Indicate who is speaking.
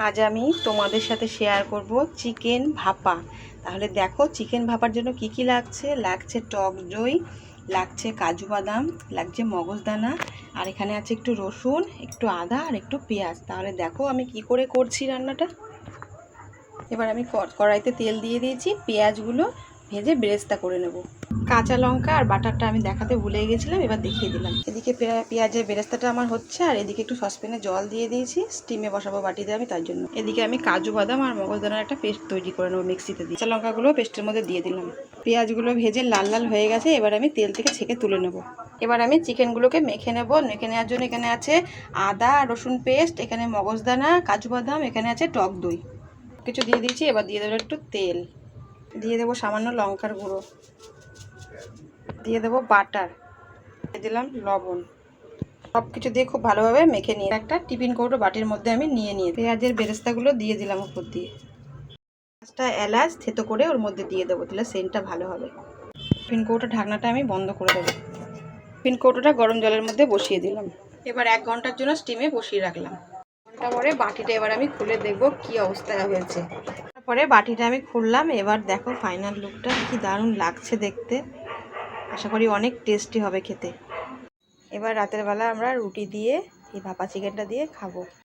Speaker 1: আজ আমি তোমাদের সাথে শেয়ার করব চিকেন ভাপা। তাহলে দেখো চিকেন ভাপার জন্য কি কি লাগছে। লাগছে টক দই, লাগছে কাজু বাদাম, লাগছে মগজদানা, আর এখানে আছে একটু রসুন, একটু আদা আর একটু পেঁয়াজ। তাহলে দেখো আমি কি করে করছি রান্নাটা। এবার আমি কড়াইতে তেল দিয়ে দিয়েছি, পেঁয়াজগুলো ভেজে বেরেস্তা করে নেব। কাঁচা লঙ্কা আর বাটারটা আমি দেখাতে ভুলে গেছিলাম, এবার দেখিয়ে দিলাম। এদিকে পেঁয়াজের বেরেস্তাটা আমার হচ্ছে, আর এদিকে একটু সসপ্যানে জল দিয়ে দিয়েছি, স্টিমে বসাবো বাটিতে আমি, তার জন্য। এদিকে আমি কাজু বাদাম আর মগজদানার একটা পেস্ট তৈরি করে নেবো মিক্সিতে দিয়ে। কাঁচা লঙ্কাগুলো পেস্টের মধ্যে দিয়ে দিলাম। পেঁয়াজগুলো ভেজে লাল লাল হয়ে গেছে, এবার আমি তেল থেকে ছেঁকে তুলে নেব। এবার আমি চিকেনগুলোকে মেখে নেব। মেখে নেওয়ার জন্য এখানে আছে আদা রসুন পেস্ট, এখানে মগজদানা, কাজু বাদাম, এখানে আছে টক দই, কিছু দিয়ে দিয়েছি। এবার দিয়ে দেবো একটু তেল, দিয়ে দেবো সামান্য লঙ্কার গুঁড়ো, দিয়ে দেবো বাটার, দিয়ে দিলাম লবণ। সব কিছু দিয়ে খুব ভালোভাবে মেখে নিয়ে একটা টিফিন কৌটো বাটির মধ্যে আমি নিয়ে পেঁয়াজের বেরেস্তাগুলো দিয়ে দিলাম উপর দিয়ে। পাঁচটা এলাচ থেতো করে ওর মধ্যে দিয়ে দেবো, তাহলে সেন্টটা ভালো হবে। টিফিন কৌটো ঢাকনাটা আমি বন্ধ করে দেবো। টিফিন কৌটোটা গরম জলের মধ্যে বসিয়ে দিলাম। এবার 1 ঘন্টার জন্য স্টিমে বসিয়ে রাখলাম। ঘন্টা পরে বাটিটা এবার আমি খুলে দেখবো কি অবস্থায় হয়েছে। তারপরে বাটিটা আমি খুললাম। এবার দেখো ফাইনাল লুকটা কি দারুণ লাগছে দেখতে। আশা করি অনেক টেস্টি হবে খেতে। এবার রাতের বেলা আমরা রুটি দিয়ে এই ভাপা চিকেনটা দিয়ে খাবো।